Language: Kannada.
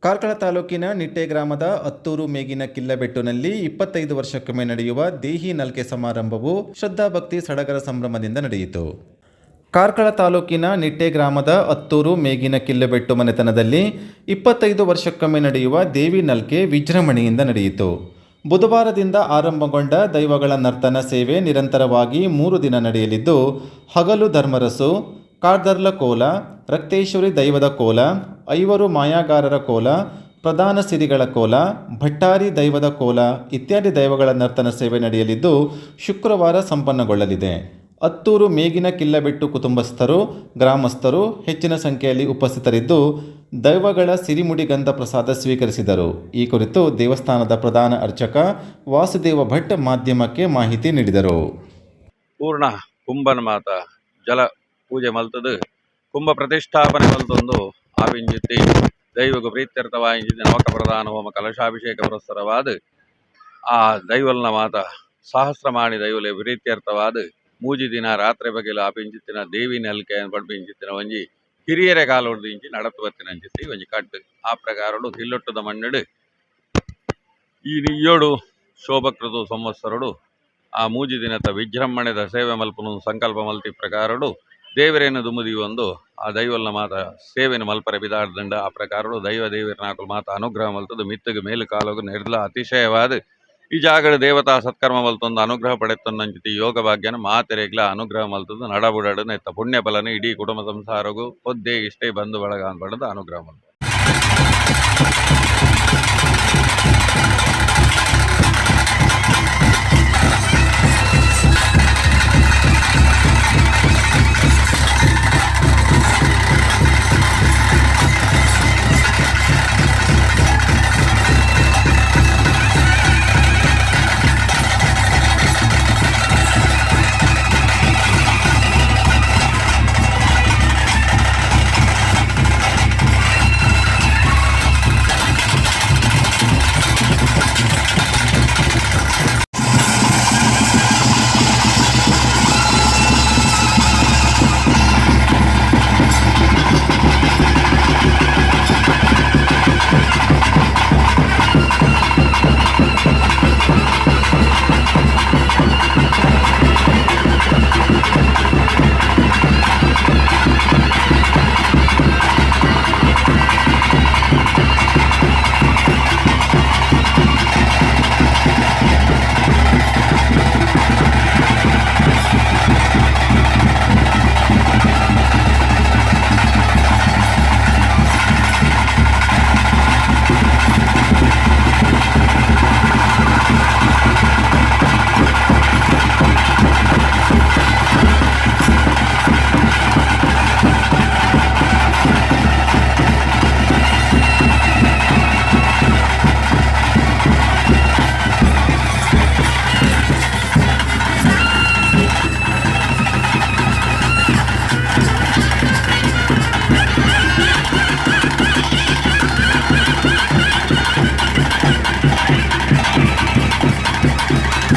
ಕಾರ್ಕಳ ತಾಲೂಕಿನ ನಿಟ್ಟೆ ಗ್ರಾಮದ ಅತ್ತೂರು ಮೇಗಿನ ಕಿಲ್ಲಬೆಟ್ಟುನಲ್ಲಿ 25 ವರ್ಷಕ್ಕೊಮ್ಮೆ ನಡೆಯುವ ದೇಹಿ ನಲ್ಕೆ ಸಮಾರಂಭವು ಶ್ರದ್ಧಾಭಕ್ತಿ ಸಡಗರ ಸಂಭ್ರಮದಿಂದ ನಡೆಯಿತು. ಕಾರ್ಕಳ ತಾಲೂಕಿನ ನಿಟ್ಟೆ ಗ್ರಾಮದ ಅತ್ತೂರು ಮೇಗಿನ ಕಿಲ್ಲಬೆಟ್ಟು ಮನೆತನದಲ್ಲಿ 25 ವರ್ಷಕ್ಕೊಮ್ಮೆ ನಡೆಯುವ ದೇವಿ ನಲ್ಕೆ ವಿಜೃಂಭಣೆಯಿಂದ ನಡೆಯಿತು. ಬುಧವಾರದಿಂದ ಆರಂಭಗೊಂಡ ದೈವಗಳ ನರ್ತನ ಸೇವೆ ನಿರಂತರವಾಗಿ 3 ದಿನ ನಡೆಯಲಿದ್ದು, ಹಗಲು ಧರ್ಮರಸು, ಕಾರ್ದರ್ಲ ಕೋಲ, ರಕ್ತೇಶ್ವರಿ ದೈವದ ಕೋಲ, ಐವರು ಮಾಯಾಗಾರರ ಕೋಲ, ಪ್ರಧಾನ ಸಿರಿಗಳ ಕೋಲ, ಭಟ್ಟಾರಿ ದೈವದ ಕೋಲ ಇತ್ಯಾದಿ ದೈವಗಳ ನರ್ತನ ಸೇವೆ ನಡೆಯಲಿದ್ದು, ಶುಕ್ರವಾರ ಸಂಪನ್ನಗೊಳ್ಳಲಿದೆ. ಅತ್ತೂರು ಮೇಗಿನ ಕಿಲ್ಲಬೆಟ್ಟು ಕುಟುಂಬಸ್ಥರು, ಗ್ರಾಮಸ್ಥರು ಹೆಚ್ಚಿನ ಸಂಖ್ಯೆಯಲ್ಲಿ ಉಪಸ್ಥಿತರಿದ್ದು ದೈವಗಳ ಸಿರಿಮುಡಿಗಂಧ ಪ್ರಸಾದ ಸ್ವೀಕರಿಸಿದರು. ಈ ಕುರಿತು ದೇವಸ್ಥಾನದ ಪ್ರಧಾನ ಅರ್ಚಕ ವಾಸುದೇವ ಭಟ್ ಮಾಧ್ಯಮಕ್ಕೆ ಮಾಹಿತಿ ನೀಡಿದರು. ಪೂರ್ಣ ಕುಂಭನ ಮಾತ ಜಲ ಪೂಜೆ ಮಲ್ತದು ಕುಂಭ ಪ್ರತಿಷ್ಠಾಪನೆ ಮಲ್ತೊಂದು ಆವಿಂಜಿತ್ತಿ ದೈವಗ ಪ್ರೀತ್ಯರ್ಥವಾಯಿಸಿದ ನವಕ ಪ್ರಧಾನ ಹೋಮ ಕಲಶಾಭಿಷೇಕ ಪುರಸ್ಸರವಾದ ಆ ದೈವಲ್ನ ಮಾತ ಸಹಸ್ರಮಾಣಿ ದೈವಲೆ ಪ್ರೀತ್ಯರ್ಥವಾದ ಮೂಜಿ ದಿನ ರಾತ್ರಿ ಬಗೆಲು ಆಪಿಂಚಿತ್ತಿನ ದೇವಿ ನಲ್ಕೆ ಪಡ್ಪಿಂಚಿತ್ತಿನ ಒಂಜಿ ಹಿರಿಯರ ಕಾಲ ಹೊಡೆದಿಂಚಿ ನಡತುವತ್ತಿನಂಚಿತ್ತಿ ಒಂಜಿ ಕಟ್ಟು ಆ ಪ್ರಕಾರಡು ಹಿಲ್ಲೊಟ್ಟದ ಮಣ್ಣಡು ಈ ನಿಯ್ಯೋಡು ಶೋಭಕೃತು ಸಂವತ್ಸರಡು ಆ ಮೂಜಿ ದಿನದ ವಿಜೃಂಭಣೆದ ಸೇವೆ ಮಲ್ಪನು ಸಂಕಲ್ಪ ಮಲ್ತಿ ಪ್ರಕಾರಡು ದೇವರೇನು ದುಮ್ಮದಿ ಒಂದು ಆ ದೈವಲ್ನ ಮಾತ ಸೇವೆನ ಮಲ್ಪರೆ ಬಿದಾಡ್ದಂಡ ಆ ಪ್ರಕಾರಡು ದೈವ ದೇವರನಾಕಲು ಮಾತ ಅನುಗ್ರಹ ಮಲ್ತದು ಮಿತ್ತಗೆ ಮೇಲು ಕಾಲಗು ನಿರ್ಲ ಅತಿಶಯವಾದ ಈ ಜಾಗದ ದೇವತಾ ಸತ್ಕರ್ಮ ಮಲ್ತೊಂದು ಅನುಗ್ರಹ ಪಡೆತೊಂದಂಚಿತಿ ಯೋಗ ಭಾಗ್ಯನ ಮಾತೆರೆಗ್ಲ ಅನುಗ್ರಹ ಮಲ್ತದು ನಡಬುಡಡು ನೆತ್ತ ಪುಣ್ಯ ಫಲನ ಇಡೀ ಕುಟುಂಬ ಸಂಸಾರಗೂ ಒದ್ದೇ ಇಷ್ಟೇ ಬಂಧು ಬಳಗ ಅನ್ಪಡದು ಅನುಗ್ರಹ ಮಲ್ತ